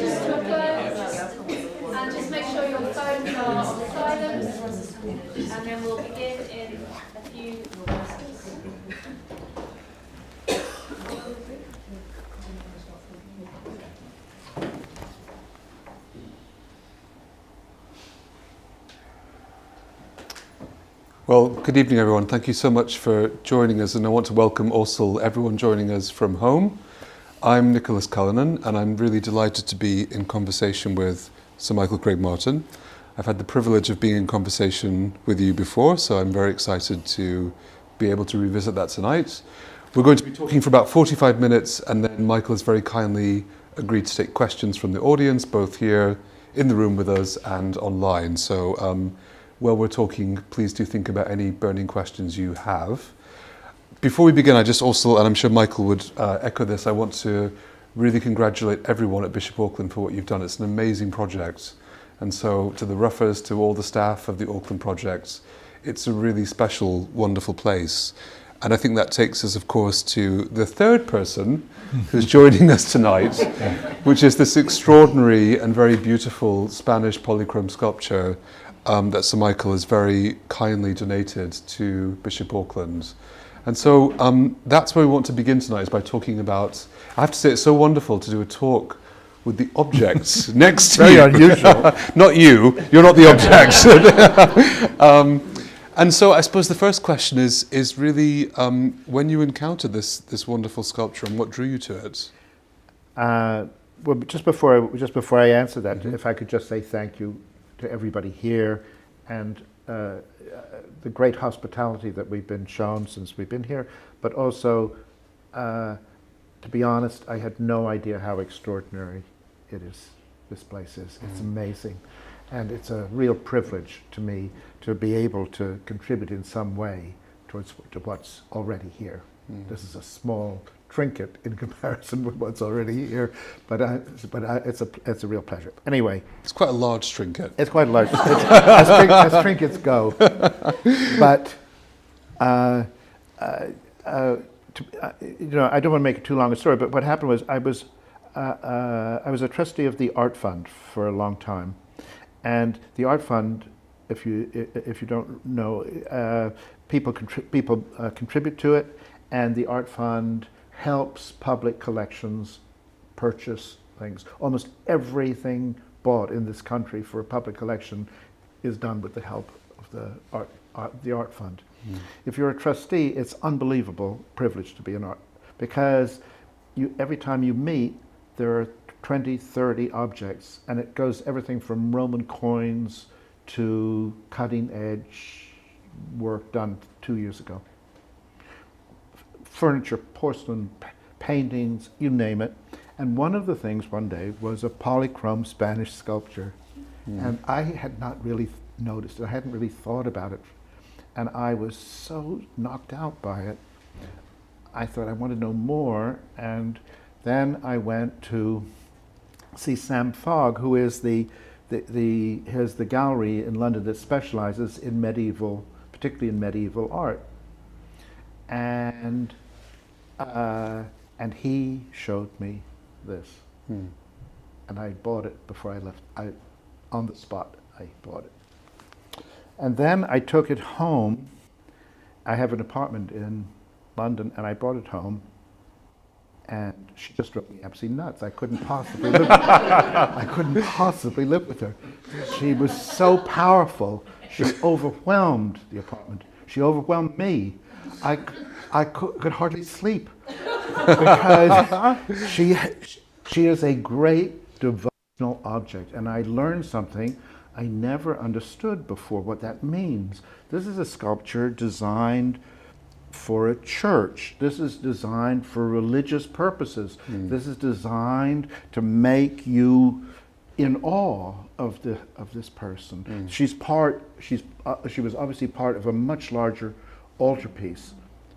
just to a close. And just make sure your phones are on silent. And then we'll begin in a few minutes. Well, good evening, everyone. Thank you so much for joining us, and I want to welcome also everyone joining us from home. I'm Nicholas Cullinan, and I'm really delighted to be in conversation with Sir Michael Craig-Martin. I've had the privilege of being in conversation with you before, so I'm very excited to be able to revisit that tonight. We're going to be talking for about 45 minutes, and then Michael has very kindly agreed to take questions from the audience, both here in the room with us and online. So while we're talking, please do think about any burning questions you have. Before we begin, I just also, and I'm sure Michael would echo this, I want to really congratulate everyone at Bishop Auckland for what you've done. It's an amazing project. And so to the Ruffers, to all the staff of the Auckland Project, it's a really special, wonderful place. And I think that takes us, of course, to the third person who's joining us tonight, which is this extraordinary and very beautiful Spanish polychrome sculpture that Sir Michael has very kindly donated to Bishop Auckland. And so that's where we want to begin tonight, is by talking about, I have to say, it's so wonderful to do a talk with the objects next to you. Very unusual. Not you, you're not the objects. And so I suppose the first question is really when you encountered this wonderful sculpture, and what drew you to it? Well, just before I answer that, if I could just say thank you to everybody here, and the great hospitality that we've been shown since we've been here, but also, to be honest, I had no idea how extraordinary this place is. It's amazing, and it's a real privilege to me to be able to contribute in some way to what's already here. This is a small trinket in comparison with what's already here, but it's a real pleasure. Anyway, It's quite a large trinket. it's quite large, as trinkets go. But I don't want to make it too long a story. But what happened was I was a trustee of the Art Fund for a long time, and the Art Fund, if you don't know, people contribute to it, and the Art Fund helps public collections purchase things. Almost everything bought in this country for a public collection is done with the help of the Art Fund. If you're a trustee, it's unbelievable privilege to be an art, because every time you meet, there are 20, 30 objects, and it goes everything from Roman coins to cutting edge work done 2 years ago. Furniture, porcelain, paintings, you name it. And one of the things one day was a polychrome Spanish sculpture. And I had not really noticed it. I hadn't really thought about it. And I was so knocked out by it. I thought I want to know more. And then I went to see Sam Fogg, who is has the gallery in London that specializes in particularly in medieval art. And he showed me this, and I bought it before I left. On the spot, I bought it, and then I took it home. I have an apartment in London, and I brought it home, and she just drove me absolutely nuts. I couldn't possibly live. I couldn't possibly live with her. She was so powerful. She overwhelmed the apartment. She overwhelmed me. I could hardly sleep because she is a great devotional object, and I learned something I never understood before, what that means. This is a sculpture designed for a church. This is designed for religious purposes. This is designed to make you in awe of this person. She was obviously part of a much larger altarpiece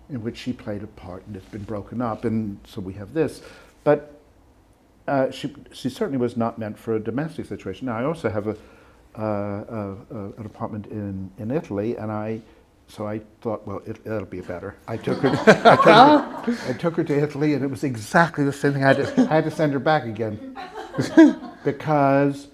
in which she played a part, and it's been broken up, and so we have this. But she certainly was not meant for a domestic situation. Now, I also have an apartment in Italy, and so I thought, well, it'll be better. I took her to Italy, and it was exactly the same thing. I had to send her back again. because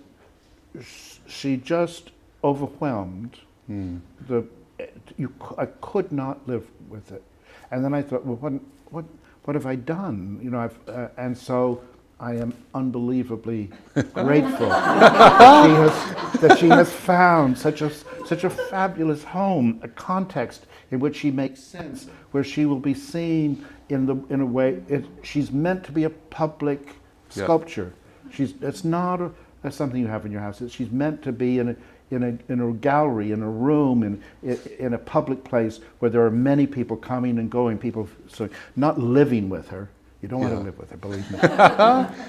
she just overwhelmed I could not live with it. And then I thought, well, what have I done? You know, and so I am unbelievably grateful that she has found such a fabulous home, a context in which she makes sense, where she will be seen in a way. She's meant to be a public sculpture. It's not something you have in your house. She's meant to be in a gallery, in a room, in a public place where there are many people coming and going, people not living with her. You don't want to live with her, believe me.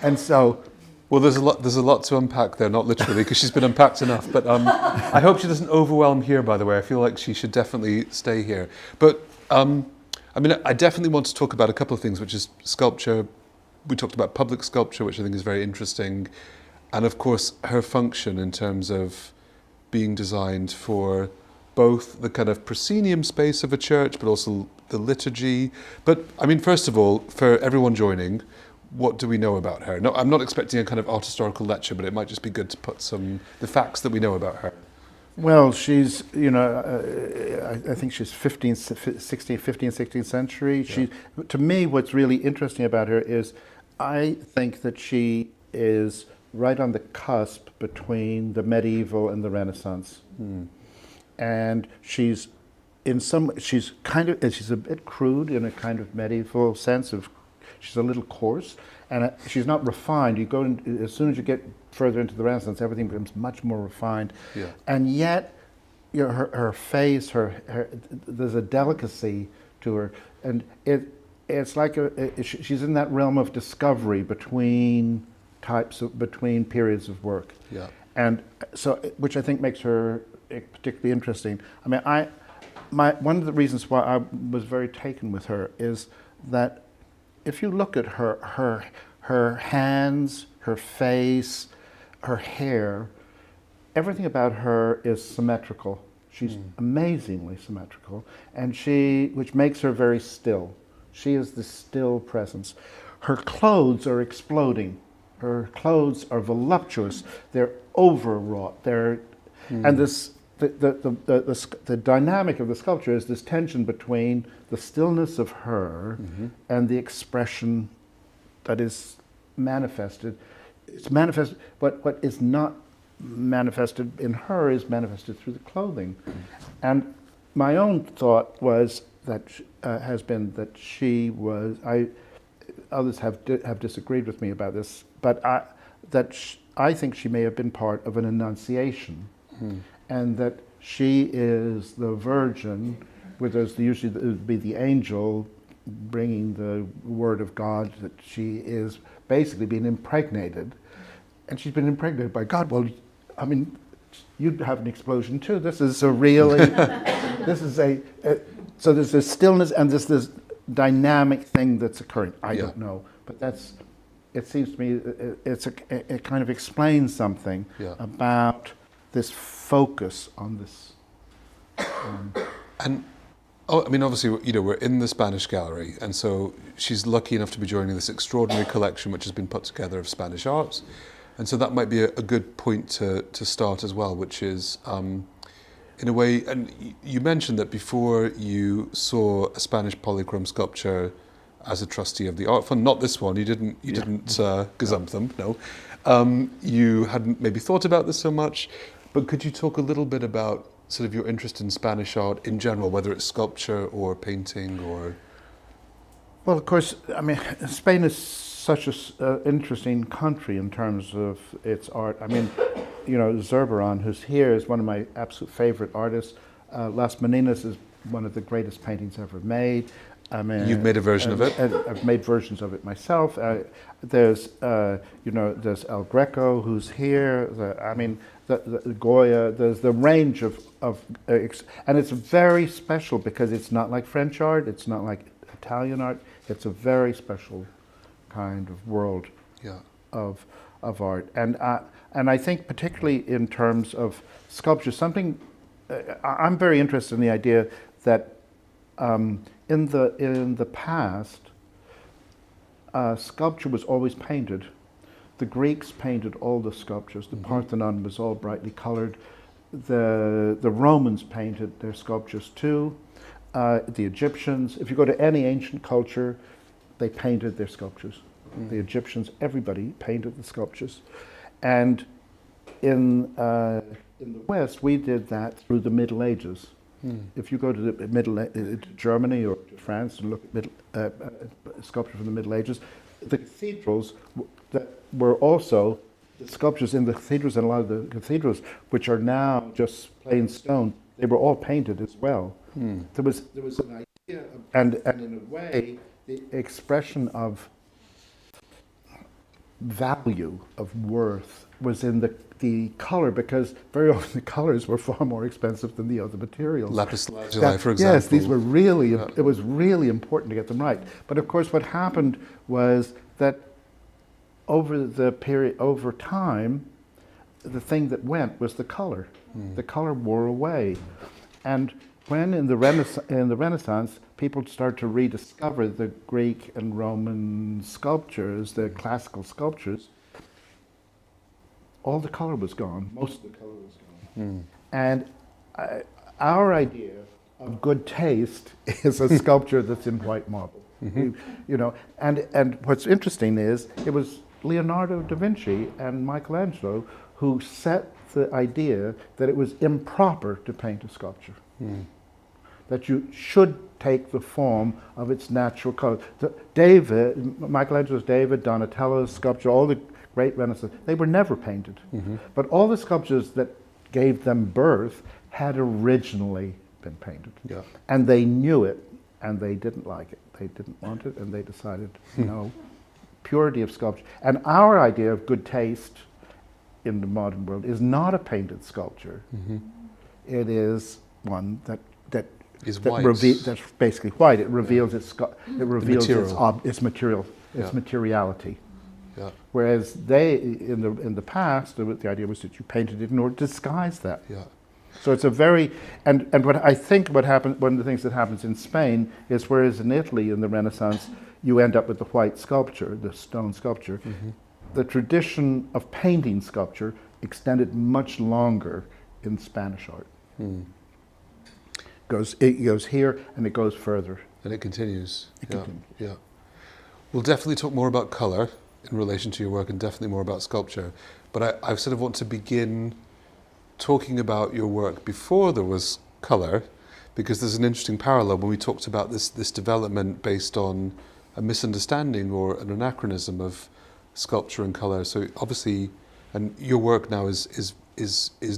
And so, well, there's a lot to unpack there, not literally, because she's been unpacked enough. But I hope she doesn't overwhelm here. By the way, I feel like she should definitely stay here. But I mean, I definitely want to talk about a couple of things, which is sculpture. We talked about public sculpture, which I think is very interesting, and of course her function in terms of being designed for both the kind of proscenium space of a church, but also the liturgy. But I mean, first of all, for everyone joining, what do we know about her? No, I'm not expecting a kind of art historical lecture, but it might just be good to put the facts that we know about her. Well, she's, you know, I think she's 15th, 16th century. Yeah. To me, what's really interesting about her is I think that she is right on the cusp between the medieval and the Renaissance. And she's a bit crude in a kind of medieval sense of, she's a little coarse, and she's not refined. You go in, as soon as you get further into the Renaissance, everything becomes much more refined. Yeah. And yet, you know, her face, there's a delicacy to her, and it's like she's in that realm of discovery between periods of work. Yeah. And so, which I think makes her particularly interesting. I mean, one of the reasons why I was very taken with her is that if you look at her hands, her face, her hair, everything about her is symmetrical. She's amazingly symmetrical, and which makes her very still. She is the still presence. Her clothes are exploding. Her clothes are voluptuous. They're overwrought. And the dynamic of the sculpture is this tension between the stillness of her and the expression that is manifested. It's manifested, but what is not manifested in her is manifested through the clothing. And my own thought was that has been that she was. Others have disagreed with me about this, but I think she may have been part of an annunciation, and that she is the Virgin, where there's usually it would be the angel bringing the word of God, that she is basically being impregnated, and she's been impregnated by God. Well, I mean, you'd have an explosion too. This is a really, so there's this stillness and this dynamic thing that's occurring. I don't know, but it seems to me it kind of explains something about this focus on this. And I mean, obviously, you know, we're in the Spanish gallery, and so she's lucky enough to be joining this extraordinary collection which has been put together of Spanish arts. And so that might be a good point to start as well, which is, in a way, and you mentioned that before you saw a Spanish polychrome sculpture as a trustee of the art fund, not this one, you didn't gazump them, no. You hadn't maybe thought about this so much, but could you talk a little bit about sort of your interest in Spanish art in general, whether it's sculpture or painting or? Well, of course, I mean, Spain is such an interesting country in terms of its art. I mean, you know, Zurbarán, who's here, is one of my absolute favorite artists. Las Meninas is one of the greatest paintings ever made. I mean, you've made a version of it? I've made versions of it myself. There's El Greco, who's here. The Goya. There's the range of and it's very special because it's not like French art. It's not like Italian art. It's a very special kind of world of art, and I think particularly in terms of sculpture, something I'm very interested in the idea that in the past, sculpture was always painted. The Greeks painted all the sculptures. The Parthenon was all brightly colored. The Romans painted their sculptures too. The Egyptians, if you go to any ancient culture, they painted their sculptures. The Egyptians, everybody painted the sculptures. And in the West, we did that through the Middle Ages. If you go to to Germany or to France and look at sculpture from the Middle Ages, the cathedrals that were also the sculptures in the cathedrals, and a lot of the cathedrals, which are now just plain stone, they were all painted as well. There was an idea, and in a way, the expression of value, of worth, was in the color, because very often the colors were far more expensive than the other materials. Lapis lazuli, for example. Yes, these were really, it was really important to get them right. But of course what happened was that over time, the thing that went was the color. The color wore away. And when in the Renaissance, people started to rediscover the Greek and Roman sculptures, the classical sculptures, all the color was gone. Most of the color was gone. And our idea of good taste is a sculpture that's in white marble. You know, and what's interesting is it was Leonardo da Vinci and Michelangelo who set the idea that it was improper to paint a sculpture. That you should take the form of its natural color. Michelangelo's David, Donatello's sculpture, all the great Renaissance, they were never painted. But all the sculptures that gave them birth had originally been painted. And they knew it, and they didn't like it. They didn't want it, and they decided, no, purity of sculpture. And our idea of good taste in the modern world is not a painted sculpture. It is one that is white. That's basically white. It reveals its material, its Yeah. materiality. Yeah. Whereas they, in the past, the idea was that you painted it in order to disguise that. Yeah. So it's a very, and what I think what happened, one of the things that happens in Spain is, whereas in Italy in the Renaissance, you end up with the white sculpture, the stone sculpture, the tradition of painting sculpture extended much longer in Spanish art. It goes here and it goes further. And it continues. It continues. Yeah. We'll definitely talk more about colour in relation to your work, and definitely more about sculpture. But I sort of want to begin talking about your work before there was colour, because there's an interesting parallel when we talked about this development based on a misunderstanding or an anachronism of sculpture and colour. So obviously, and your work now is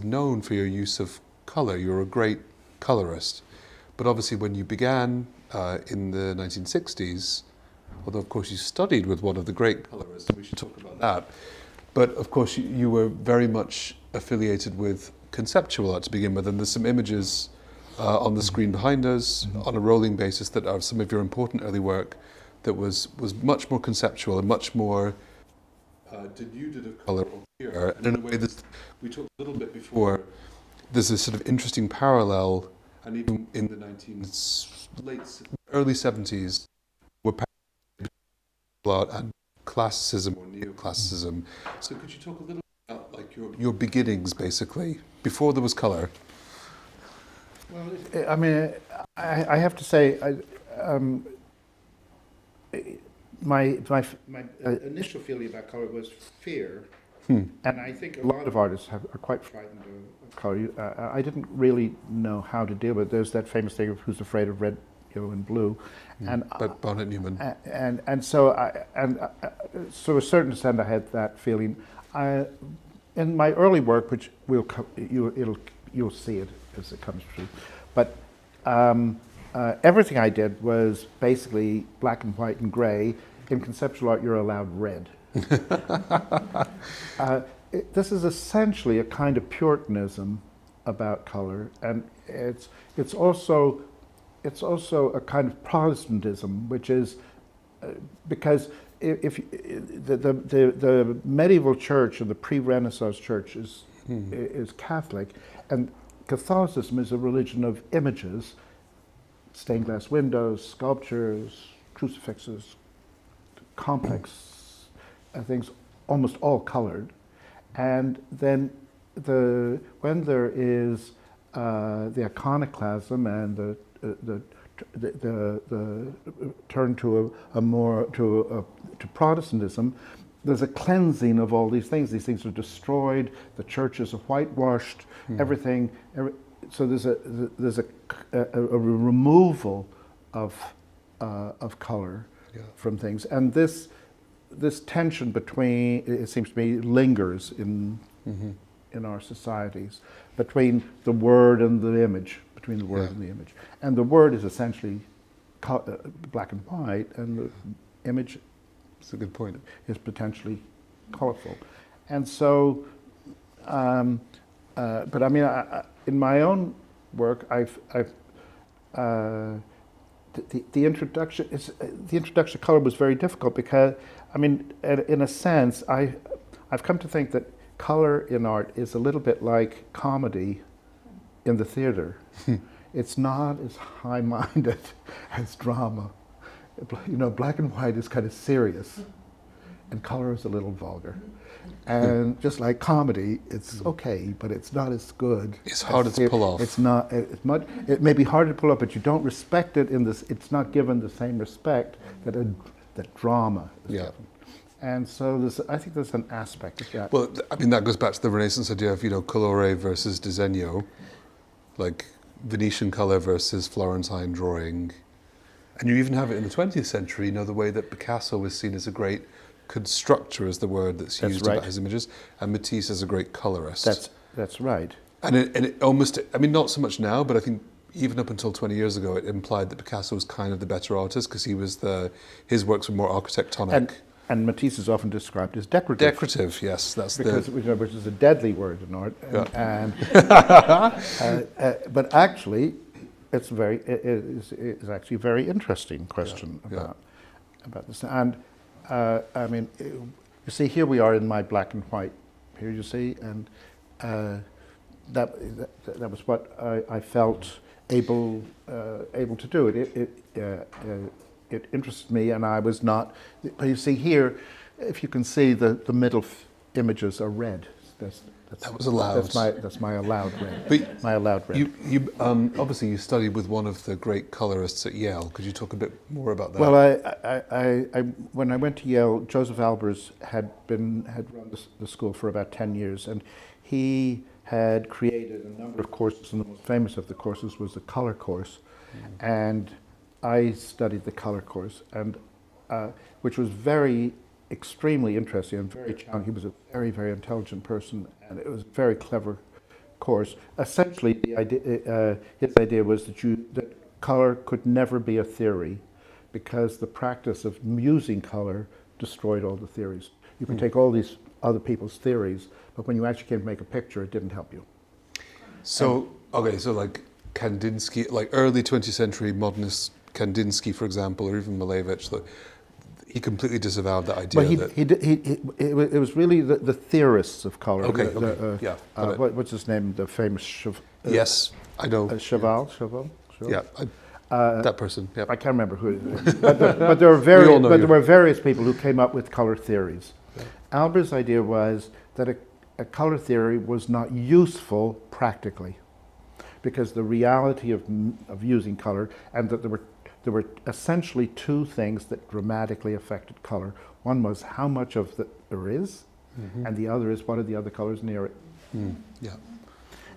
known for your use of colour. You're a great colourist. But obviously when you began in the 1960s, although of course you studied with one of the great colourists, and we should talk about that, but of course you were very much affiliated with conceptual art to begin with, and there's some images on the screen behind us on a rolling basis that are some of your important early work that was much more conceptual and much more denuded of colour or pure. And in a way that we talked a little bit before, there's a sort of interesting parallel, and even in the early 70s, were art and classicism or neoclassicism. So could you talk a little bit about like your beginnings, basically, before there was colour? Well, I mean, I have to say, my initial feeling about colour was fear. And I think a lot of artists are quite frightened of colour. I didn't really know how to deal with it. There's that famous thing of who's afraid of red, yellow, and blue, and By Barnett Newman. So to a certain extent I had that feeling. In my early work, which you'll see it as it comes through, but everything I did was basically black and white and grey. In conceptual art, you're allowed red. This is essentially a kind of Puritanism about color, and it's also a kind of Protestantism, which is because if the medieval church or the pre-Renaissance church is Catholic, and Catholicism is a religion of images, stained glass windows, sculptures, crucifixes, complex things, almost all colored. And then when there is the iconoclasm and the turn to to Protestantism, there's a cleansing of all these things. These things are destroyed. The churches are whitewashed. Everything. So there's a removal of color from things, and this tension between, it seems to me, lingers in our societies, between the word and the image, between the word and the image. And the word is essentially black and white, and the image, that's a good point, is potentially colorful. And so, but I mean, in my own work, the introduction to color was very difficult because, I mean, in a sense, I've come to think that color in art is a little bit like comedy in the theater. It's not as high-minded as drama. You know, black and white is kind of serious, and color is a little vulgar. And just like comedy, it's okay, but it's not as good. It's harder to pull off. It's not. It may be harder to pull off, but you don't respect it in this. It's not given the same respect that drama is given. And so I think there's an aspect of that. Well, I mean, that goes back to the Renaissance idea of, colore versus disegno, like Venetian color versus Florentine drawing. And you even have it in the 20th century, the way that Picasso was seen as a great constructor, is the word that's used about his images, and Matisse as a great colorist. That's right. And it almost, I mean, not so much now, but I think even up until 20 years ago, it implied that Picasso was kind of the better artist because his works were more architectonic. And Matisse is often described as decorative. Decorative, yes, which is a deadly word in art. But actually, it's actually a very interesting question about this. And I mean, you see, here we are in my black and white. Here you see, and that was what I felt able to do. It interested me, and I was not. But you see here, if you can see, the middle images are red. That was allowed. That's my allowed red. But my allowed red. You obviously you studied with one of the great colorists at Yale. Could you talk a bit more about that? Well, I when I went to Yale, Joseph Albers had run the school for about 10 years, and he had created a number of courses, and the most famous of the courses was the color course, and I studied the color course, and which was extremely interesting and very challenging. He was a very, very intelligent person, and it was a very clever course. Essentially, his idea was that color could never be a theory, because the practice of using color destroyed all the theories. You can take all these other people's theories, but when you actually came to make a picture, it didn't help you. So, so like Kandinsky, like early 20th century modernist Kandinsky, for example, or even Malevich, he completely disavowed that idea. But it was really the theorists of color. What's his name? The famous yes, I know. Cheval. Yeah, that person. Yeah, I can't remember who it is. but there were various people who came up with color theories. Yeah. Albers' idea was that a color theory was not useful practically, because the reality of using color, and that there were essentially two things that dramatically affected color. One was how much of there is, and the other is what are the other colors near it.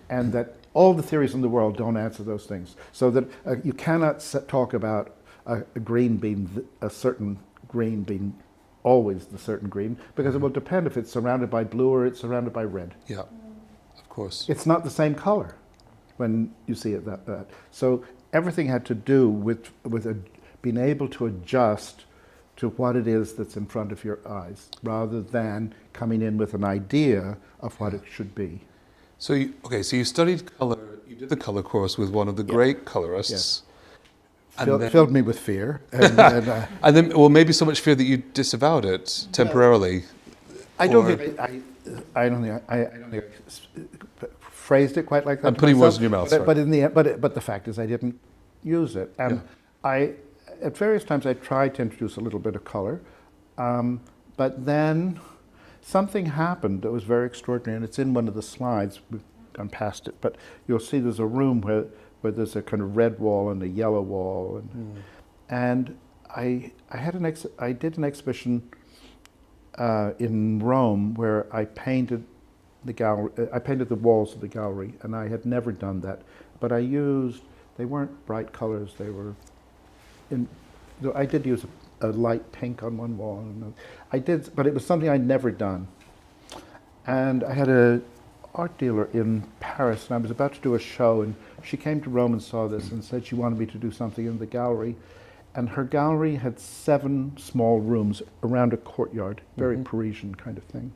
And that all the theories in the world don't answer those things. So that you cannot talk about a green being a certain green being always the certain green, because it will depend if it's surrounded by blue or it's surrounded by red. Yeah, of course. It's not the same color when you see it that. So everything had to do with being able to adjust to what it is that's in front of your eyes, rather than coming in with an idea of what it should be. So you studied color. You did the color course with one of the great colorists. And filled me with fear. And then, well, maybe so much fear that you disavowed it temporarily. I don't think I phrased it quite like that. I'm putting words in your mouth. But in the end, but the fact is, I didn't use it, and at various times I tried to introduce a little bit of color, but then something happened that was very extraordinary, and it's in one of the slides. We've gone past it, but you'll see there's a room where there's a kind of red wall and a yellow wall, and I did an exhibition in Rome where I painted the gallery. I painted the walls of the gallery, and I had never done that. But they weren't bright colors. They were I did use a light pink on one wall. But it was something I'd never done. And I had an art dealer in Paris, and I was about to do a show, and she came to Rome and saw this and said she wanted me to do something in the gallery. And her gallery had 7 small rooms around a courtyard, very Parisian kind of thing.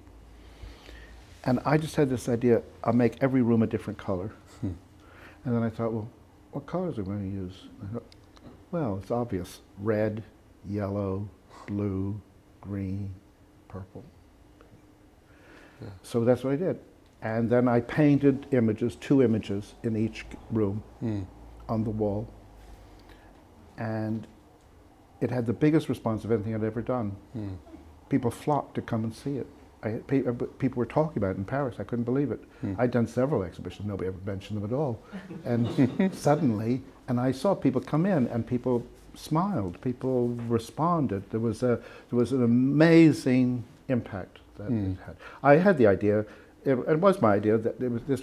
And I just had this idea, I'll make every room a different color. And then I thought, well, what colors am I going to use? I thought, well, it's obvious. Red, yellow, blue, green, purple. Yeah. So that's what I did. And then I painted images, 2 images in each room on the wall. And it had the biggest response of anything I'd ever done. People flocked to come and see it. People were talking about it in Paris. I couldn't believe it. I'd done several exhibitions. Nobody ever mentioned them at all. And suddenly, and I saw people come in, and people smiled. People responded. There was an amazing impact that it had. I had the idea. It was my idea that it was this.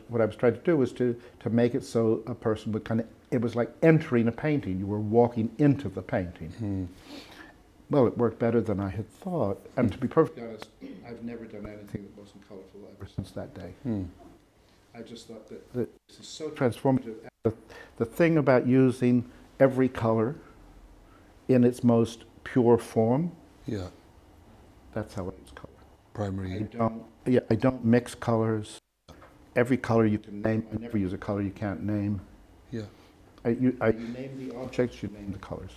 What I was trying to do was to make it so a person would kind of. It was like entering a painting. You were walking into the painting. Well, it worked better than I had thought. And to be perfectly honest, I've never done anything that wasn't colorful ever since that day. I just thought that this is so transformative. The thing about using every color in its most pure form, that's how I use color. Primary. I don't mix colors. Every color you can name. I never use a color you can't name. Yeah. You name the objects, you name the colors.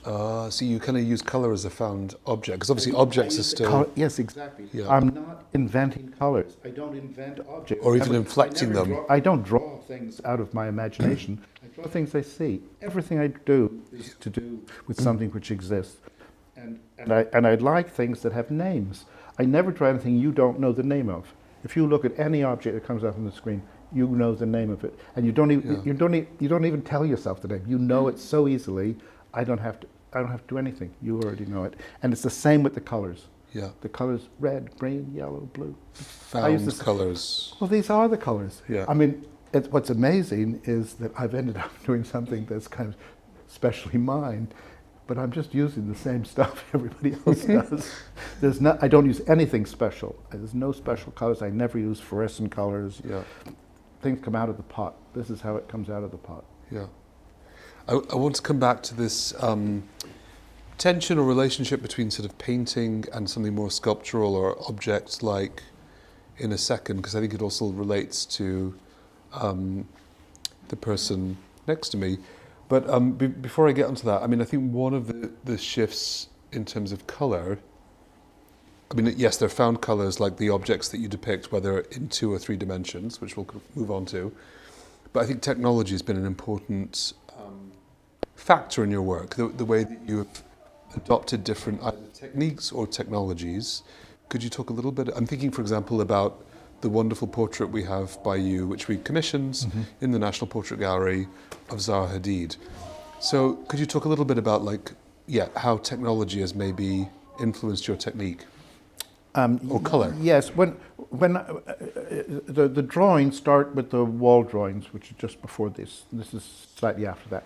So you kind of use color as a found object, because obviously objects are still... Yes, exactly. Yeah. I'm not inventing colors. I don't invent objects. Or even inflecting them. I don't draw things out of my imagination. I draw things I see. Everything I do is to do with something which exists. And I like things that have names. I never draw anything you don't know the name of. If you look at any object that comes up on the screen, you know the name of it, and you don't even tell yourself the name. You know it so easily. I don't have to do anything. You already know it, and it's the same with the colors. Yeah. The colors: red, green, yellow, blue. Found colors. Well, these are the colors. Yeah. I mean, what's amazing is that I've ended up doing something that's kind of specially mine, but I'm just using the same stuff everybody else does. I don't use anything special. There's no special colors. I never use fluorescent colors. Yeah. Things come out of the pot. This is how it comes out of the pot. Yeah. I want to come back to this tension or relationship between sort of painting and something more sculptural or object-like in a second, because I think it also relates to the person next to me. But before I get onto that, I mean, I think one of the shifts in terms of colour, I mean, yes, they're found colours like the objects that you depict, whether in 2 or 3 dimensions, which we'll move on to. But I think technology has been an important factor in your work, the way that you have adopted different either techniques or technologies. Could you talk a little bit? I'm thinking, for example, about the wonderful portrait we have by you, which we commissioned in the National Portrait Gallery of Zaha Hadid. So could you talk a little bit about, how technology has maybe influenced your technique? Or colour? Yes, when the drawings start with the wall drawings, which are just before this. This is slightly after that.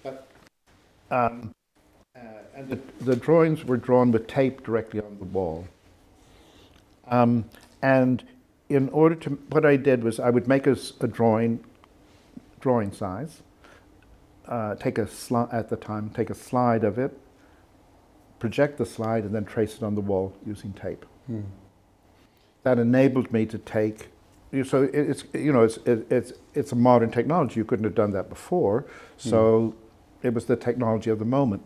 But, and the drawings were drawn with tape directly on the wall. And in order to, what I did was I would make a drawing size, take a slide of it, project the slide, and then trace it on the wall using tape. That enabled me to take. So it's a modern technology. You couldn't have done that before. So it was the technology of the moment.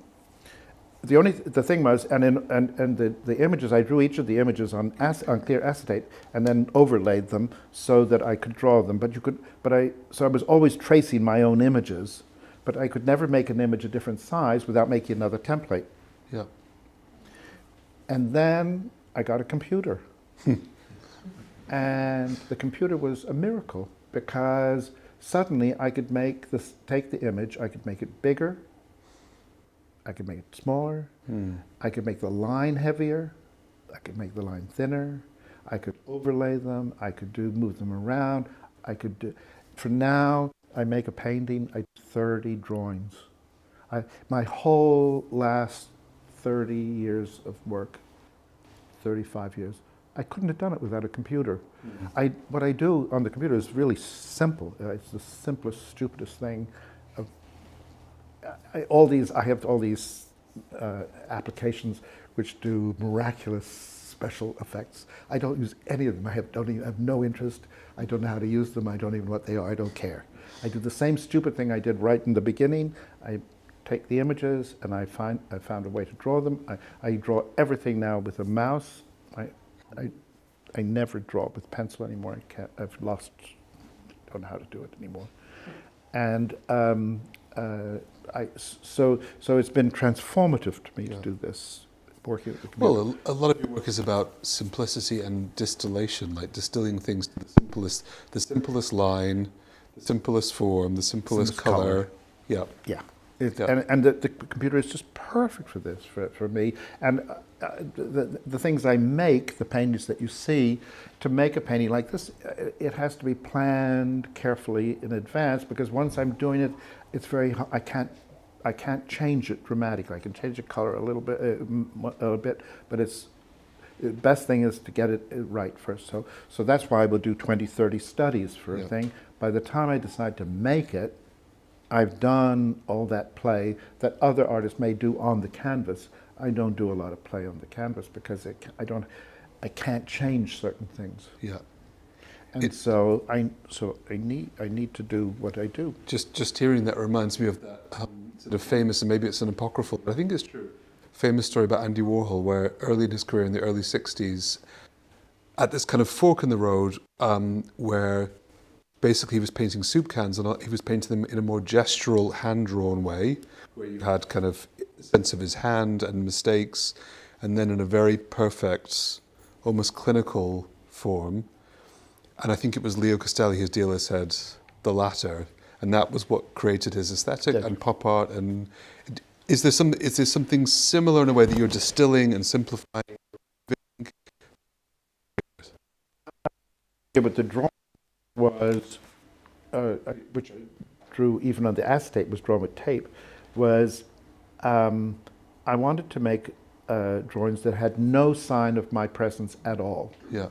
The thing was, and the images, I drew each of the images on clear acetate and then overlaid them so that I could draw them. So I was always tracing my own images, but I could never make an image a different size without making another template. Yeah. And then I got a computer. And the computer was a miracle because suddenly I could take the image, I could make it bigger, I could make it smaller, I could make the line heavier, I could make the line thinner, I could overlay them, I could move them around, for now, I make a painting, I do 30 drawings. My whole last 30 years of work, 35 years, I couldn't have done it without a computer. What I do on the computer is really simple. It's the simplest, stupidest thing. I have all these applications which do miraculous special effects. I don't use any of them. I have no interest. I don't know how to use them. I don't even know what they are. I don't care. I do the same stupid thing I did right in the beginning. I take the images and I found a way to draw them. I draw everything now with a mouse. I never draw with pencil anymore. I've lost, don't know how to do it anymore. And so it's been transformative to me to do this, working with the computer. Well, a lot of your work is about simplicity and distillation, like distilling things to the simplest line, the simplest form, the simplest color. Yeah. Yeah. And the computer is just perfect for this, for me. And the things I make, the paintings that you see, to make a painting like this, it has to be planned carefully in advance, because once I'm doing it, it's I can't change it dramatically. I can change the color a little bit, but the best thing is to get it right first. So that's why we'll do 20, 30 studies for a thing. By the time I decide to make it, I've done all that play that other artists may do on the canvas. I don't do a lot of play on the canvas because I can't change certain things. Yeah. And so I need to do what I do. Just hearing that reminds me of that sort of famous, and maybe it's an apocryphal, but I think it's true, famous story about Andy Warhol, where early in his career in the early 60s, at this kind of fork in the road, where basically he was painting soup cans, and he was painting them in a more gestural, hand-drawn way, where you had kind of a sense of his hand and mistakes, and then in a very perfect, almost clinical form. And I think it was Leo Castelli, his dealer, said the latter, and that was what created his aesthetic and pop art. And is there something similar in a way that you're distilling and simplifying? Yeah, but the drawing was, which I drew even on the acetate, was drawn with tape, was I wanted to make drawings that had no sign of my presence at all. Yeah.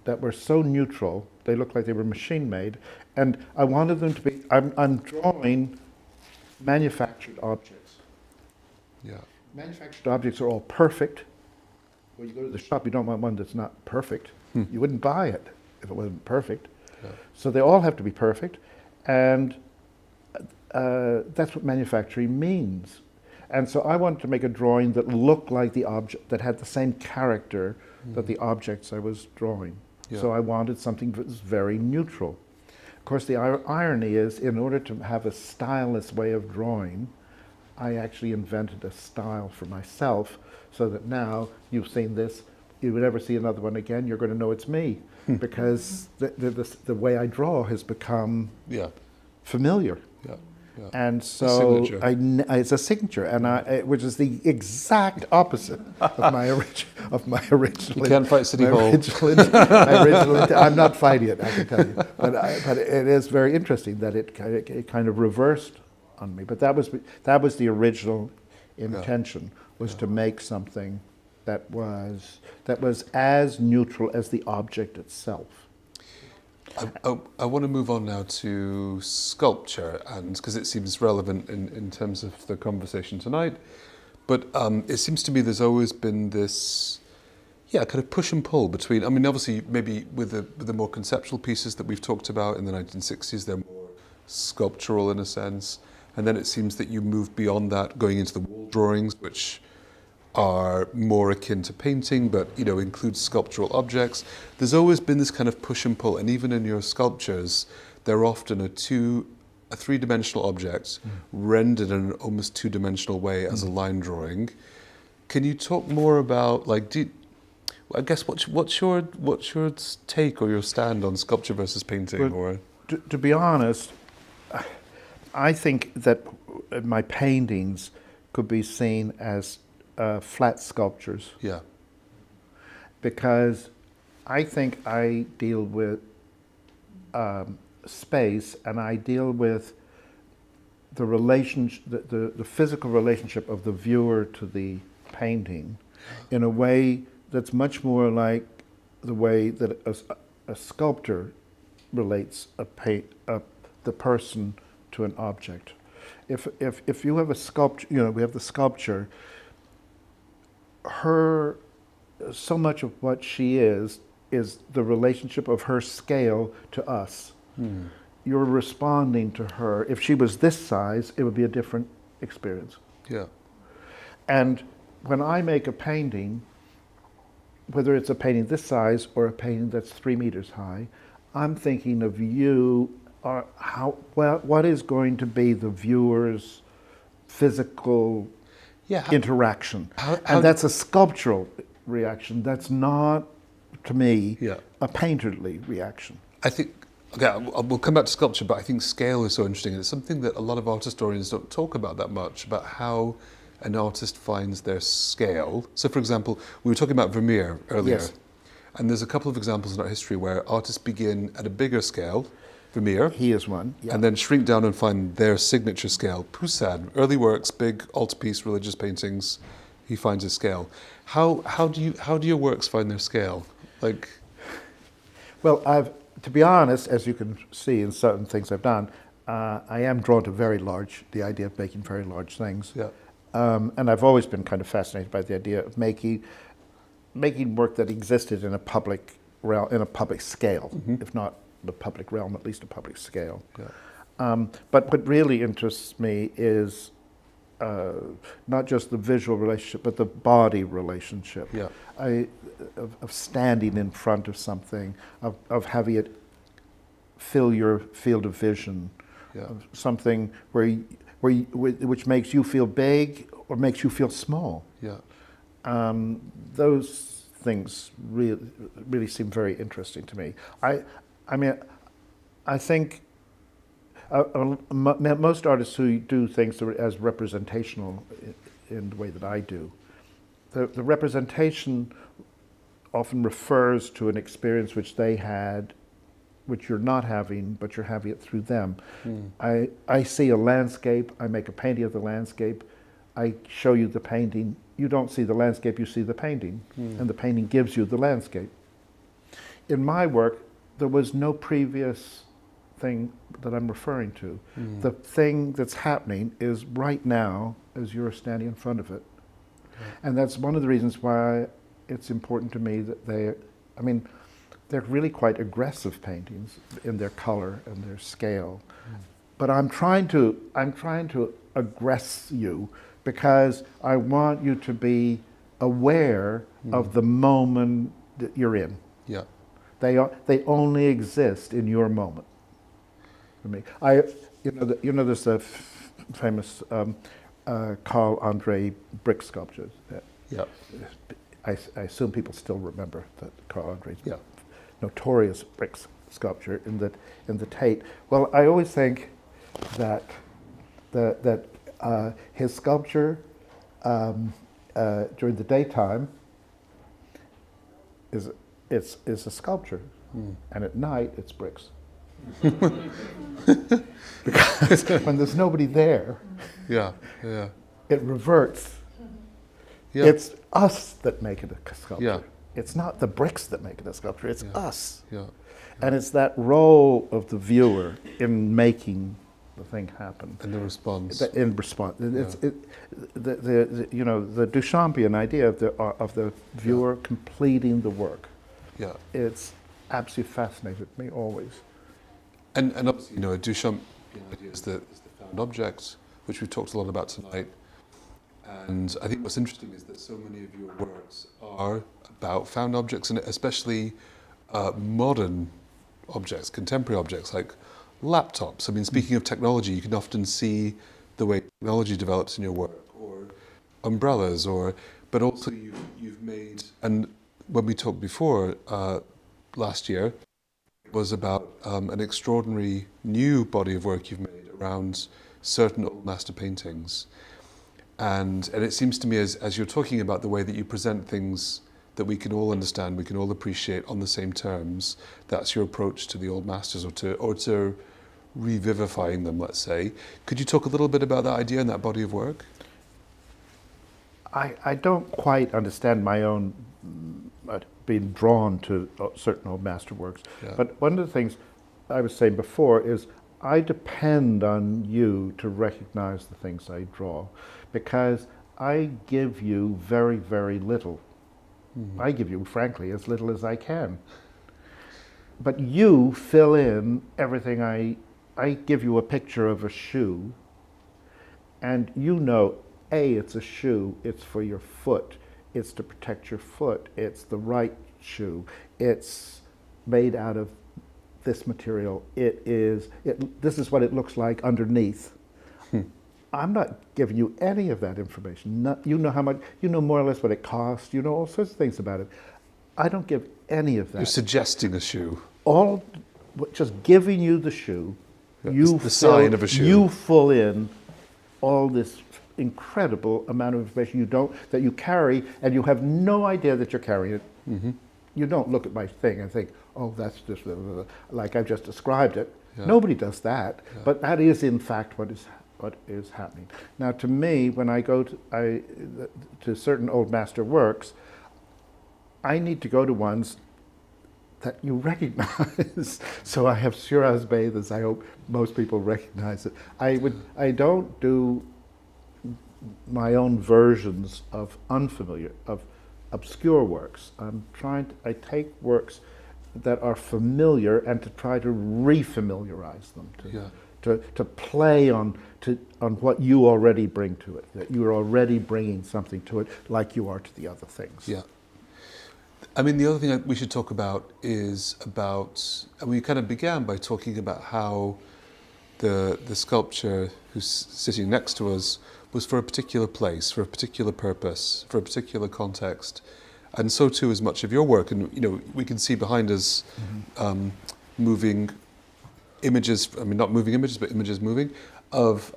That were so neutral, they looked like they were machine made, and I wanted them to be, I'm drawing manufactured objects. Yeah. Manufactured objects are all perfect. When you go to the shop, you don't want one that's not perfect. You wouldn't buy it if it wasn't perfect. Yeah. So they all have to be perfect, and that's what manufacturing means. And so I wanted to make a drawing that looked like the object, that had the same character that the objects I was drawing. Yeah. So I wanted something that was very neutral. Of course, the irony is, in order to have a styleless way of drawing, I actually invented a style for myself, so that now you've seen this, you would never see another one again, you're going to know it's me, because the way I draw has become familiar. Yeah. Yeah. And so it's a signature, and which is the exact opposite of my original. You can't fight City Hall. I'm not fighting it, I can tell you. But it is very interesting that it kind of reversed on me. But that was the original intention, was to make something that was as neutral as the object itself. I want to move on now to sculpture, and because it seems relevant in terms of the conversation tonight. But it seems to me there's always been this, kind of push and pull between. I mean, obviously, maybe with the more conceptual pieces that we've talked about in the 1960s, they're more sculptural in a sense, and then it seems that you move beyond that, going into the wall drawings, which are more akin to painting, but include sculptural objects. There's always been this kind of push and pull, and even in your sculptures, they're often a three-dimensional object rendered in an almost two-dimensional way as a line drawing. Can you talk more about, I guess what's your take or your stand on sculpture versus painting? Well, Or to be honest, I think that my paintings could be seen as flat sculptures, yeah, because I think I deal with space, and I deal with the the physical relationship of the viewer to the painting in a way that's much more like the way that a sculptor relates the person to an object. If you have a sculpture, we have the sculpture, so much of what she is the relationship of her scale to us. You're responding to her. If she was this size, it would be a different experience. yeah, And when I make a painting, whether it's a painting this size or a painting that's 3 meters high, I'm thinking of you, what is going to be the viewer's physical interaction. And that's a sculptural reaction. That's not, to me, a painterly reaction. I think, we'll come back to sculpture, but I think scale is so interesting, and it's something that a lot of art historians don't talk about that much, about how an artist finds their scale. So, for example, we were talking about Vermeer earlier, Yes. and there's a couple of examples in art history where artists begin at a bigger scale, Vermeer, He is one. Yeah. and then shrink down and find their signature scale. Poussin, early works, big altarpiece religious paintings, he finds his scale. How do your works find their scale? Like, Well, to be honest, as you can see in certain things I've done, I am drawn to the idea of making very large things. yeah, And I've always been kind of fascinated by the idea of making work that existed in a public realm, in a public scale, if not the public realm, at least a public scale. yeah, But what really interests me is not just the visual relationship, but the body relationship. yeah, Of standing in front of something, of having it fill your field of vision, yeah. of something which makes you feel big or makes you feel small. Yeah. Those things really seem very interesting to me. I mean, I think most artists who do things as representational in the way that I do, the representation often refers to an experience which they had, which you're not having, but you're having it through them. I see a landscape, I make a painting of the landscape, I show you the painting, you don't see the landscape, you see the painting, and the painting gives you the landscape. In my work, there was no previous thing that I'm referring to. The thing that's happening is right now as you're standing in front of it. And that's one of the reasons why it's important to me that they're really quite aggressive paintings in their color and their scale. But I'm trying to aggress you because I want you to be aware of the moment that you're in. Yeah. They only exist in your moment. For me, there's a famous Carl Andre brick sculpture. Yeah. I assume people still remember that Carl Andre's Yeah. notorious brick sculpture in the Tate. Well, I always think that his sculpture during the daytime is a sculpture, and at night it's bricks. Because when there's nobody there, Yeah. it reverts. Yeah. It's us that make it a sculpture. Yeah. It's not the bricks that make it a sculpture, it's us. Yeah. And it's that role of the viewer in making the thing happen. And the response. In response, the Duchampian idea of the viewer completing the work. Yeah. It's absolutely fascinated me always. And obviously, a Duchamp idea is the found object, which we've talked a lot about tonight. And I think what's interesting is that so many of your works are about found objects, and especially modern objects, contemporary objects like laptops. I mean, speaking of technology, you can often see the way technology develops in your work, or umbrellas, but also you've made, and when we talked before last year was about an extraordinary new body of work you've made around certain old master paintings. And it seems to me as you're talking about the way that you present things that we can all understand, we can all appreciate on the same terms, that's your approach to the old masters, or to revivifying them, let's say. Could you talk a little bit about that idea and that body of work? I don't quite understand my own being drawn to certain old masterworks. Yeah. But one of the things I was saying before is I depend on you to recognize the things I draw, because I give you very, very little. Mm-hmm. I give you, frankly, as little as I can. But you fill in everything. I give you a picture of a shoe, and you know, A, it's a shoe, it's for your foot, it's to protect your foot, it's the right shoe, it's made out of this material, this is what it looks like underneath. I'm not giving you any of that information. You know how much, you know more or less what it costs, you know all sorts of things about it. I don't give any of that. You're suggesting a shoe. Just giving you the shoe, the sign of a shoe. You fill in all this incredible amount of information that you carry, and you have no idea that you're carrying it. Mm-hmm. You don't look at my thing and think, oh, that's just like I've just described it. Yeah. Nobody does that, yeah. But that is in fact what is happening. Now, to me, when I go to certain old master works, I need to go to ones that you recognize. So I have Shiraz Bathers. I hope most people recognize it. I don't do my own versions of obscure works. I take works that are familiar and to try to refamiliarize them, to play on what you already bring to it, that you're already bringing something to it like you are to the other things. Yeah. I mean, the other thing we should talk about is and we kind of began by talking about how the sculpture who's sitting next to us was for a particular place, for a particular purpose, for a particular context. And so too is much of your work. And, you know, we can see behind us moving images, I mean, not moving images, but images moving, of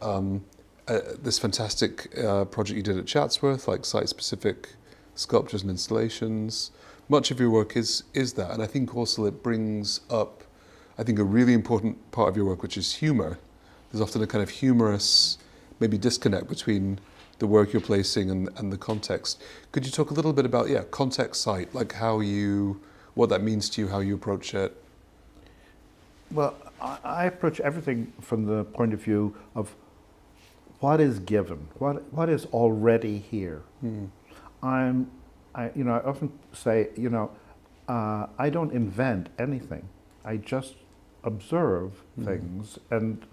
this fantastic project you did at Chatsworth, like site-specific sculptures and installations. Much of your work is that. And I think also it brings up, I think, a really important part of your work, which is humor. There's often a kind of humorous, maybe disconnect between the work you're placing and the context. Could you talk a little bit about, context site, like what that means to you, how you approach it? Well, I approach everything from the point of view of what is given, what is already here. I often say, I don't invent anything. I just observe things and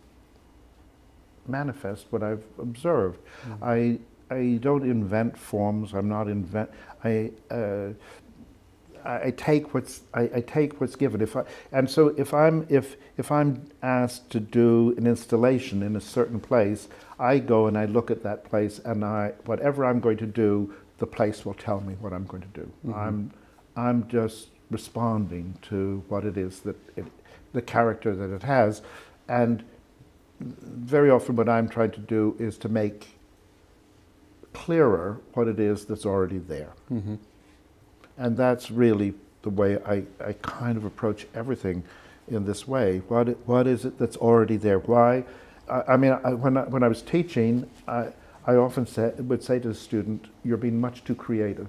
manifest what I've observed. I don't invent forms. I'm not I take what's given. If I'm asked to do an installation in a certain place, I go and I look at that place, and whatever I'm going to do, the place will tell me what I'm going to do. Mm-hmm. I'm just responding to what it is the character that it has, and very often what I'm trying to do is to make clearer what it is that's already there. Mm-hmm. And that's really the way I kind of approach everything in this way. What is it that's already there? Why? When I was teaching, I often would say to the student, "You're being much too creative."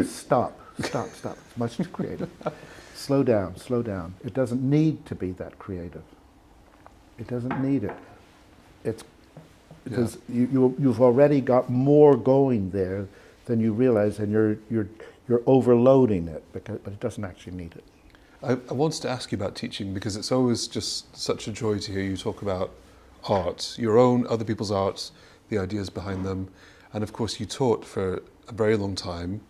Stop. It's much too creative. Slow down. It doesn't need to be that creative. It doesn't need it. It's because you've already got more going there than you realize, and you're overloading it, but it doesn't actually need it. I wanted to ask you about teaching, because it's always just such a joy to hear you talk about art, your own, other people's art, the ideas behind them. And of course you taught for a very long time,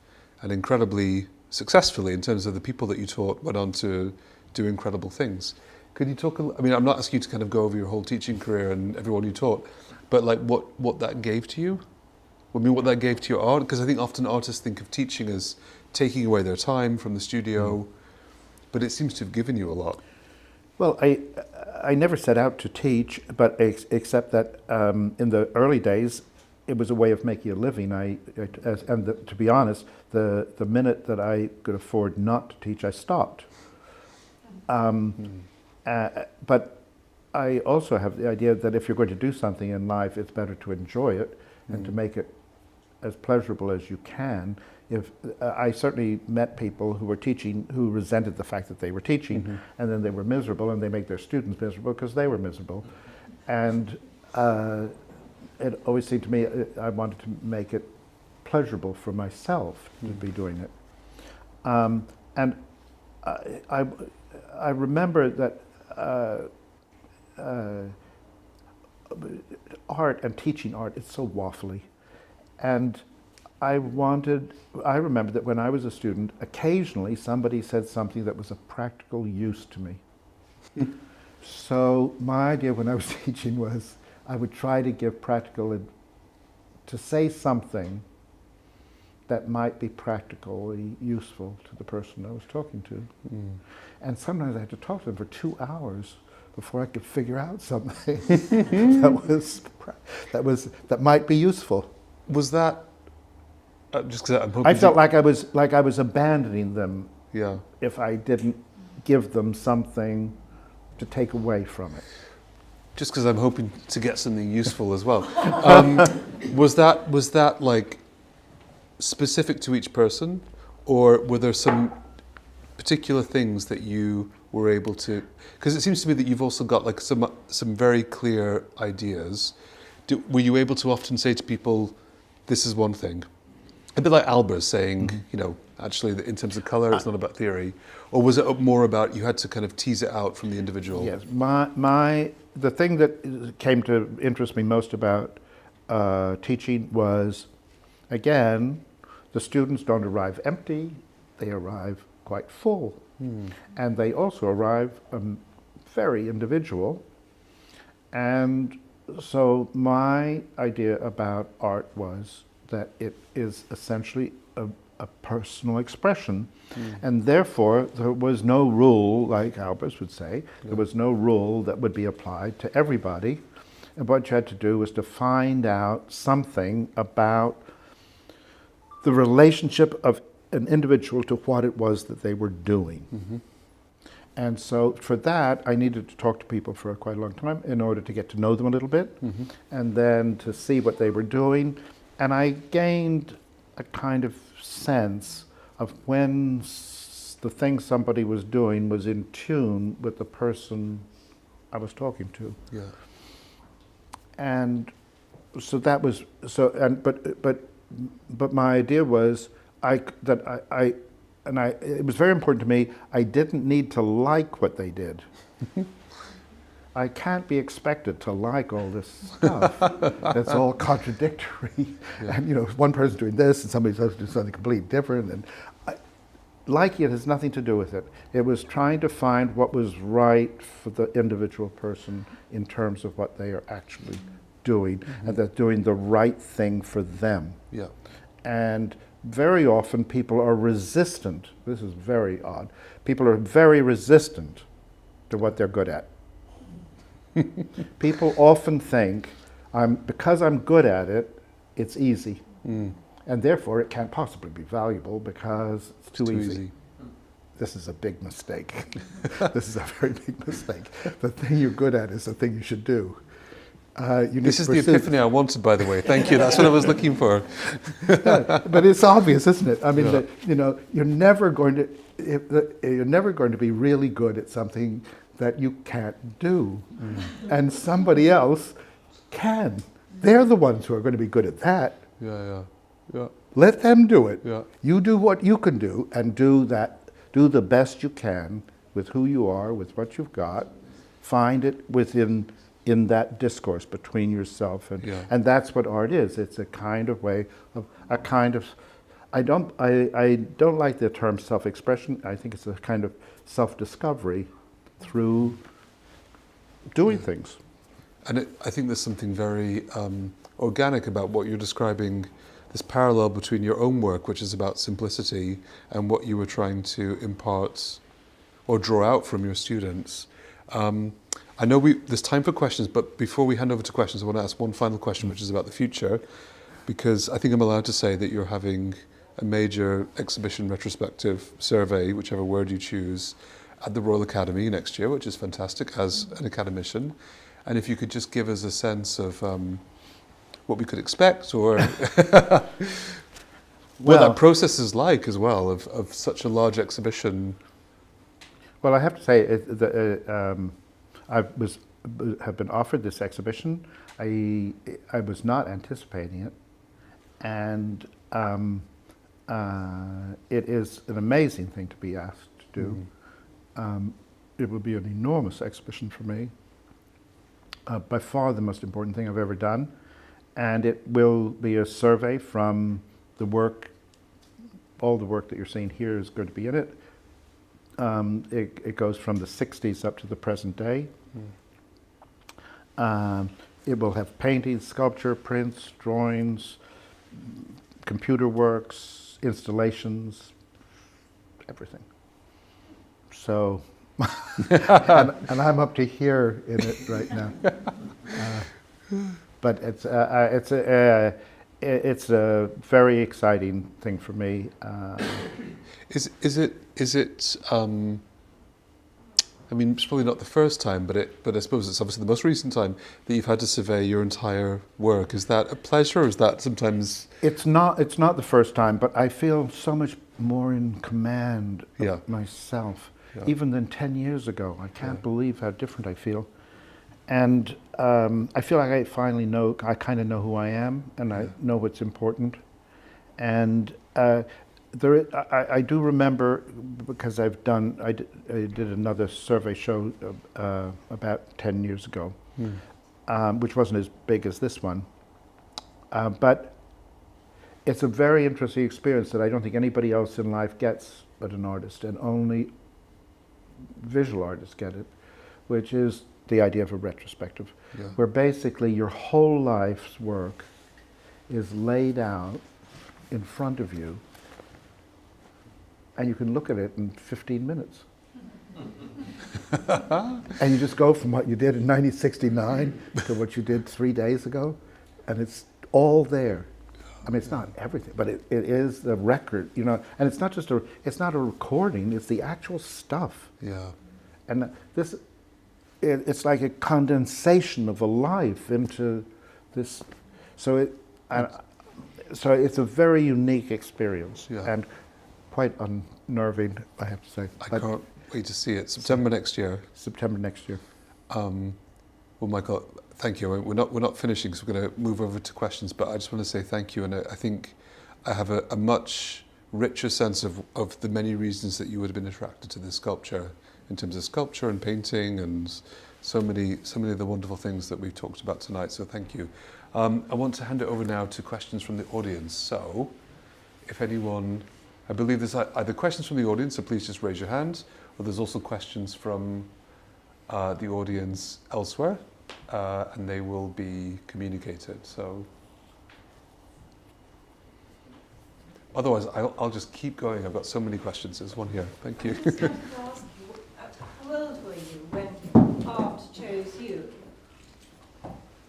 and incredibly successfully in terms of the people that you taught went on to do incredible things. Could you talk, I'm not asking you to kind of go over your whole teaching career and everyone you taught, but like what that gave to you? I mean, what that gave to your art? Because I think often artists think of teaching as taking away their time from the studio, but it seems to have given you a lot. Well, I never set out to teach, but except that in the early days, it was a way of making a living. To be honest, the minute that I could afford not to teach, I stopped. But I also have the idea that if you're going to do something in life, it's better to enjoy it and to make it as pleasurable as you can. If I certainly met people who were teaching who resented the fact that they were teaching, and then they were miserable, and they make their students miserable because they were miserable. And it always seemed to me I wanted to make it pleasurable for myself to be doing it. And I remember that art and teaching art, it's so waffly. And I remember that when I was a student, occasionally somebody said something that was of practical use to me. So my idea when I was teaching was I would try to give to say something that might be practically useful to the person I was talking to. And sometimes I had to talk to them for 2 hours before I could figure out something that might be useful. Was that just because I'm hoping I felt like I was abandoning them yeah. if I didn't give them something to take away from it. Just because I'm hoping to get something useful as well. Was that like specific to each person, or were there some particular things that you were able to? Because it seems to me that you've also got like some very clear ideas. Were you able to often say to people, "This is one thing"? A bit like Albers saying, you know, actually, in terms of colour, it's not about theory, or was it more about you had to kind of tease it out from the individual? Yes, the thing that came to interest me most about teaching was, again, the students don't arrive empty; they arrive quite full, and they also arrive very individual. And so my idea about art was that it is essentially a personal expression, and therefore there was no rule, like Albers would say, there was no rule that would be applied to everybody, and what you had to do was to find out something about the relationship of an individual to what it was that they were doing. And so for that, I needed to talk to people for quite a long time in order to get to know them a little bit, and then to see what they were doing. And I gained a kind of sense of when the thing somebody was doing was in tune with the person I was talking to. Yeah. And so that was but my idea was it was very important to me. I didn't need to like what they did. I can't be expected to like all this stuff that's all contradictory. Yeah. And, you know, one person's doing this and somebody's supposed to do something completely different. And liking it has nothing to do with it. It was trying to find what was right for the individual person in terms of what they are actually doing, and that doing the right thing for them. Yeah. And very often people are resistant. This is very odd. People are very resistant to what they're good at. People often think, because I'm good at it, it's easy. And therefore it can't possibly be valuable because it's too easy. This is a big mistake. This is a very big mistake. The thing you're good at is the thing you should do. This is the epiphany I wanted, by the way. Thank you. That's what I was looking for. But it's obvious, isn't it? I mean, that, you know, you're never going to be really good at something that you can't do, and somebody else can. They're the ones who are going to be good at that. Yeah. Let them do it. Yeah. You do what you can do, and do the best you can with who you are, with what you've got. Find it in that discourse between yourself and that's what art is. It's a kind of way of I don't like the term self-expression. I think it's a kind of self-discovery through doing things. And I think there's something very organic about what you're describing, this parallel between your own work, which is about simplicity, and what you were trying to impart or draw out from your students. I know there's time for questions, but before we hand over to questions, I want to ask one final question, which is about the future, because I think I'm allowed to say that you're having a major exhibition retrospective survey, whichever word you choose, at the Royal Academy next year, which is fantastic as an academician. And if you could just give us a sense of what we could expect, or what that process is like as well, of such a large exhibition. Well, I have to say, have been offered this exhibition. I was not anticipating it, and it is an amazing thing to be asked to do. It will be an enormous exhibition for me. By far the most important thing I've ever done, and it will be a survey from the work. All the work that you're seeing here is going to be in it. It goes from the 60s up to the present day. It will have paintings, sculpture, prints, drawings, computer works, installations, everything. So, and I'm up to here in it right now. But it's a very exciting thing for me. Is it? I mean, it's probably not the first time, but I suppose it's obviously the most recent time that you've had to survey your entire work. Is that a pleasure, or is that sometimes? It's not the first time, but I feel so much more in command of myself, even than 10 years ago. I can't believe how different I feel. And I feel like I finally know, I kind of know who I am, and I know what's important. And I do remember, because I did another survey show about 10 years ago, which wasn't as big as this one. But it's a very interesting experience that I don't think anybody else in life gets but an artist, and only visual artists get it, which is the idea of a retrospective, where basically your whole life's work is laid out in front of you, and you can look at it in 15 minutes. And you just go from what you did in 1969 to what you did 3 days ago, and it's all there. I mean, it's not everything, but it is the record, you know, and it's not just it's not a recording, it's the actual stuff. Yeah. And it's like a condensation of a life into this, so it's a very unique experience, and quite unnerving, I have to say. I can't wait to see it. September next year. September next year. Well, Michael, thank you. We're not finishing, so we're going to move over to questions. But I just want to say thank you, and I think I have a much richer sense of the many reasons that you would have been attracted to this sculpture, in terms of sculpture and painting, and so many of the wonderful things that we've talked about tonight. So thank you. I want to hand it over now to questions from the audience. So, if anyone, I believe there's either questions from the audience, so please just raise your hand, or there's also questions from the audience elsewhere, and they will be communicated. So, otherwise, I'll just keep going. I've got so many questions. There's one here. Thank you. I just wanted to ask you, how old were you when art chose you?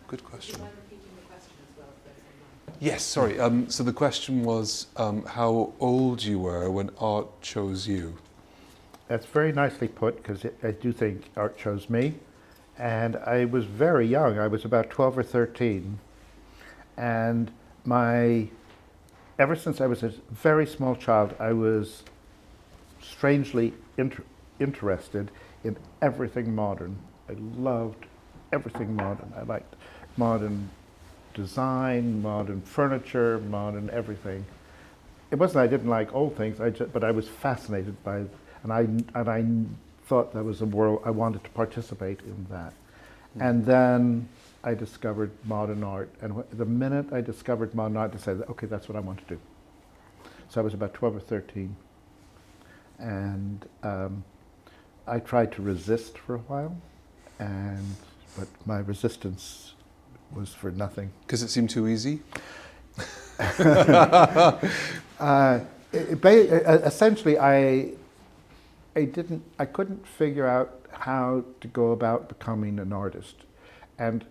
Good question. Do you mind repeating the question as well, if there's Yes, sorry. So the question was how old you were when art chose you. That's very nicely put, because I do think art chose me. And I was very young. I was about 12 or 13. And ever since I was a very small child, I was strangely interested in everything modern. I loved everything modern. I liked modern design, modern furniture, modern everything. It wasn't I didn't like old things, but I was fascinated by it, and I thought that was a world I wanted to participate in that. And then I discovered modern art, and the minute I discovered modern art, I said, okay, that's what I want to do. So I was about 12 or 13, and I tried to resist for a while, but my resistance was for nothing. Because it seemed too easy? Essentially, I couldn't figure out how to go about becoming an artist. And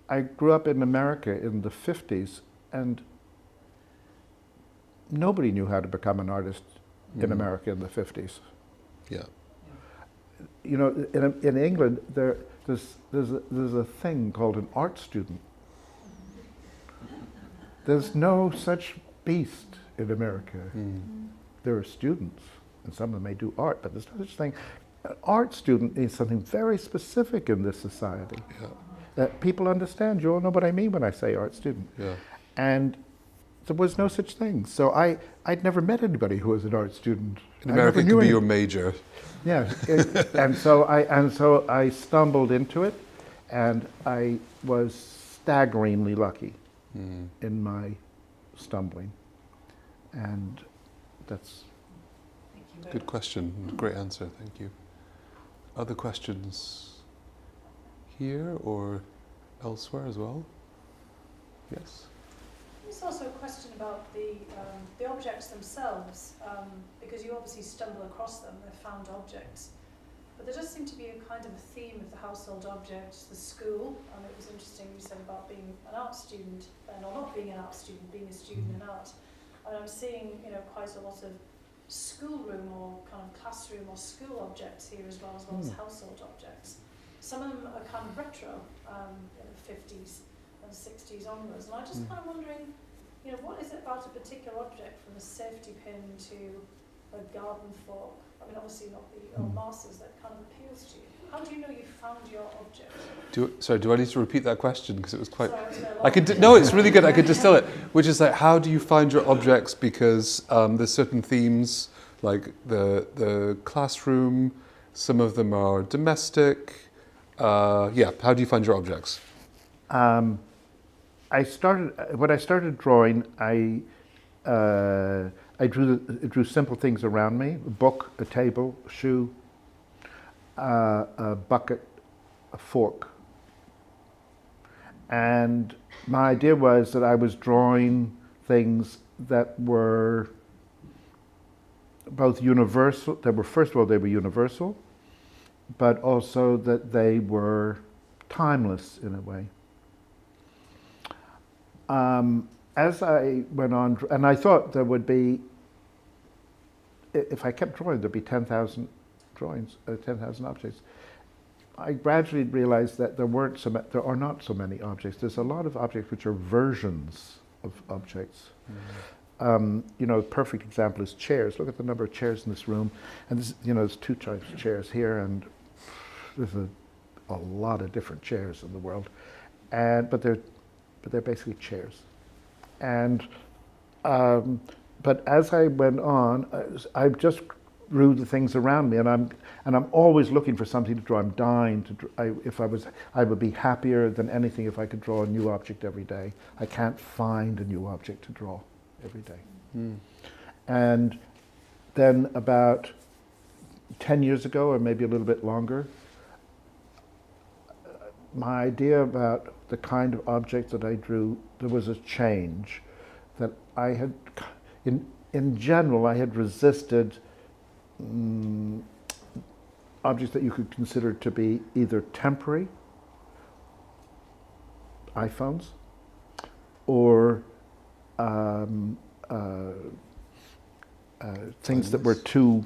I grew up in America in the 50s, and nobody knew how to become an artist in America in the 50s. Yeah. You know, in England, there's a thing called an art student. There's no such beast in America. There are students, and some of them may do art, but there's no such thing. An art student is something very specific in this society that people understand. You all know what I mean when I say art student. Yeah. And there was no such thing. So I'd never met anybody who was an art student. In America, it could be your major. Yeah, and so I stumbled into it, and I was staggeringly lucky in my stumbling, and that's. Good question. Great answer. Thank you. Other questions here or elsewhere as well? Yes. There's also a question about the objects themselves, because you obviously stumble across them, they're found objects. But there does seem to be a kind of a theme of the household objects, the school. It was interesting you said about being an art student, or not being an art student, being a student in art. And I'm seeing, quite a lot of schoolroom or kind of classroom or school objects here as well as household objects. Some of them are kind of retro, in the 50s and 60s onwards. And I'm just kind of wondering, what is it about a particular object, from a safety pin to a garden fork? I mean, obviously not the old masters, that kind of appeals to you. How do you know you found your object? Do I need to repeat that question? Because it was quite... Sorry, no, it's really good. I could distill it, which is like, how do you find your objects? Because there's certain themes, like the classroom, some of them are domestic. How do you find your objects? When I started drawing, I drew simple things around me: a book, a table, a shoe, a bucket, a fork. And my idea was that I was drawing things that were both universal. First of all, they were universal, but also that they were timeless in a way. As I went on, and I thought there would be, if I kept drawing, there'd be 10,000 drawings, 10,000 objects. I gradually realized that there are not so many objects. There's a lot of objects which are versions of objects. A perfect example is chairs. Look at the number of chairs in this room, and this, there's two types of chairs here, and there's a lot of different chairs in the world, but they're basically chairs. And but as I went on, I just drew the things around me, and I'm always looking for something to draw. I'm dying to draw. I would be happier than anything if I could draw a new object every day. I can't find a new object to draw every day. And then about 10 years ago, or maybe a little bit longer, my idea about the kind of objects that I drew, there was a change that I had, in general, I had resisted objects that you could consider to be either temporary, iPhones, or things that were too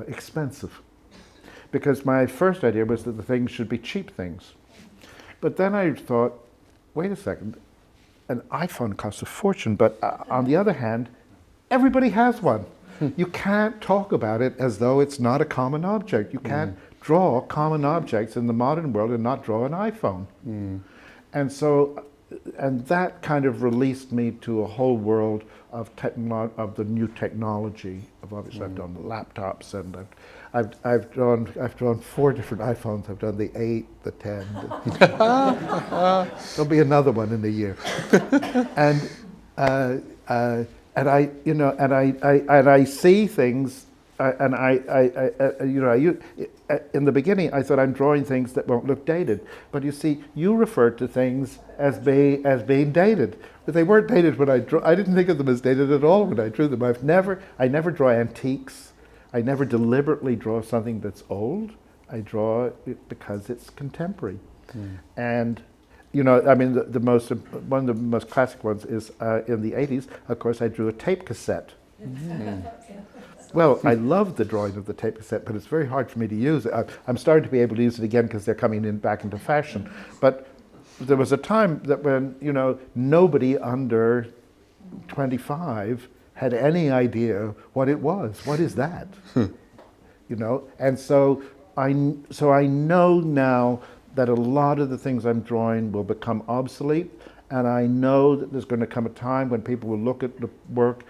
expensive. Because my first idea was that the things should be cheap things. But then I thought, wait a second, an iPhone costs a fortune, but on the other hand, everybody has one. You can't talk about it as though it's not a common object. You can't draw common objects in the modern world and not draw an iPhone. And so, and that kind of released me to a whole world of the new technology of objects. I've done laptops, and I've drawn 4 different iPhones. I've done the 8, the 10. There'll be another one in a year. And I see things. in the beginning, I thought I'm drawing things that won't look dated. But you see, you referred to things as being dated, but they weren't dated when I drew. I didn't think of them as dated at all when I drew them. I never draw antiques. I never deliberately draw something that's old. I draw it because it's contemporary. And I mean, one of the most classic ones is in the 80s. Of course, I drew a tape cassette. Well, I love the drawing of the tape cassette, but it's very hard for me to use it. I'm starting to be able to use it again because they're coming back into fashion. But there was a time that when, nobody under 25 had any idea what it was. What is that? And so I know now that a lot of the things I'm drawing will become obsolete, and I know that there's going to come a time when people will look at the work,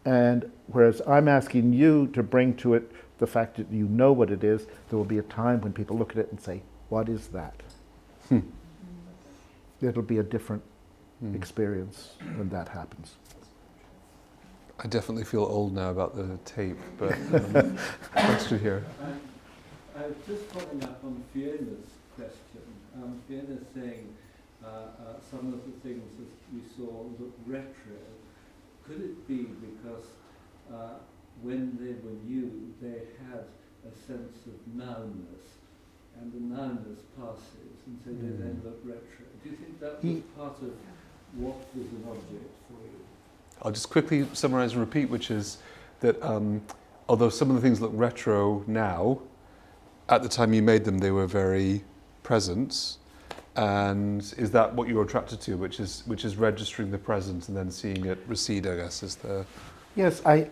and whereas I'm asking you to bring to it the fact that you know what it is, there will be a time when people look at it and say, what is that? It'll be a different experience when that happens. I definitely feel old now about the tape, but question here. I was just following up on Fiona's question. Fiona's saying some of the things that we saw look retro. Could it be because when they were new, they had a sense of nowness, and the nowness passes, and so they then look retro? Do you think that was part of what was an object for you? I'll just quickly summarize and repeat, which is that although some of the things look retro now, at the time you made them, they were very present. And is that what you're attracted to, which is registering the present and then seeing it recede, I guess, is the... Yes, I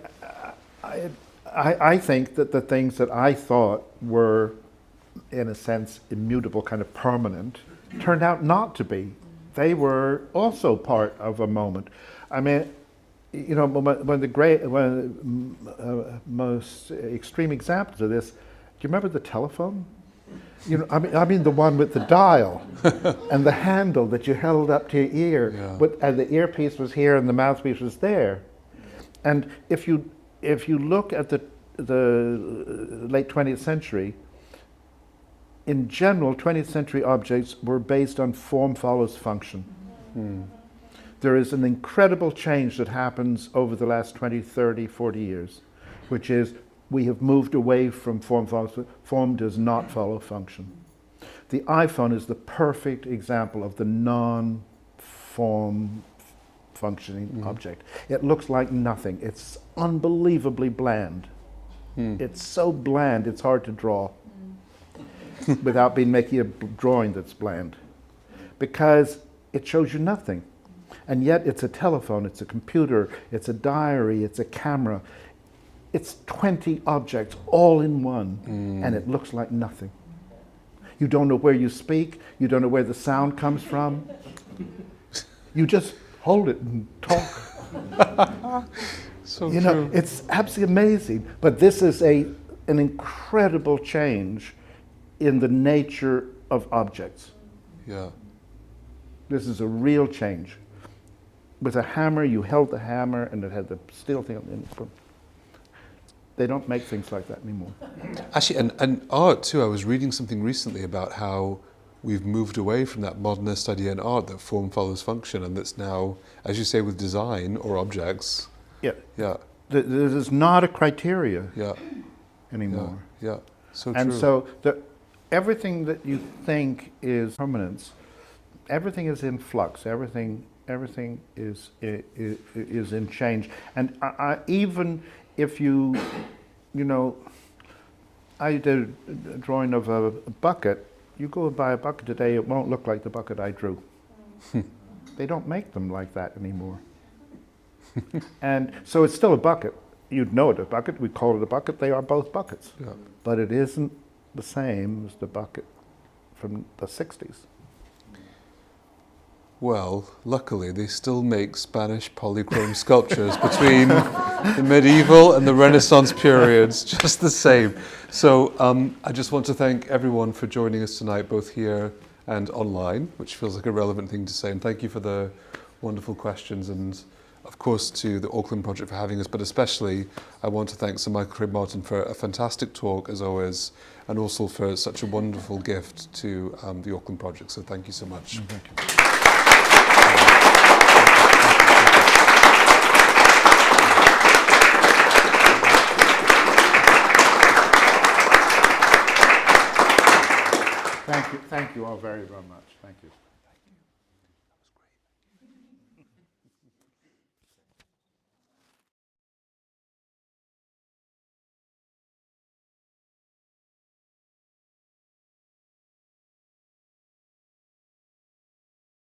think that the things that I thought were, in a sense, immutable, kind of permanent, turned out not to be. They were also part of a moment. I mean, when most extreme examples of this, do you remember the telephone? I mean the one with the dial and the handle that you held up to your ear, and the earpiece was here and the mouthpiece was there. And if you look at the late 20th century, in general, 20th century objects were based on form follows function. There is an incredible change that happens over the last 20, 30, 40 years, which is we have moved away from form follows. Form does not follow function. The iPhone is the perfect example of the non-form functioning object. It looks like nothing. It's unbelievably bland. It's so bland, it's hard to draw without making a drawing that's bland, because it shows you nothing. And yet it's a telephone, it's a computer, it's a diary, it's a camera. It's 20 objects all in one, and it looks like nothing. You don't know where you speak, you don't know where the sound comes from. You just hold it and talk. So true. It's absolutely amazing. But this is an incredible change in the nature of objects. Yeah. This is a real change. With a hammer, you held the hammer and it had the steel thing on it. They don't make things like that anymore. Actually, and art too, I was reading something recently about how we've moved away from that modernist idea in art that form follows function, and that's now, as you say, with design or objects. Yeah. There's not a criteria anymore. Yeah. So and true. so everything that you think is permanence, everything is in flux. Everything is in change. And I even if I did a drawing of a bucket. You go and buy a bucket today, it won't look like the bucket I drew. They don't make them like that anymore. And so it's still a bucket. You'd know it a bucket. We call it a bucket. They are both buckets. Yeah. But it isn't the same as the bucket from the 60s. Well, luckily they still make Spanish polychrome sculptures between the medieval and the Renaissance periods, just the same. So I just want to thank everyone for joining us tonight, both here and online, which feels like a relevant thing to say. And thank you for the wonderful questions and of course to the Auckland Project for having us, but especially I want to thank Sir Michael Craig Martin for a fantastic talk as always, and also for such a wonderful gift to the Auckland Project. So thank you so much. Thank you. Thank you all very, very much. Thank you.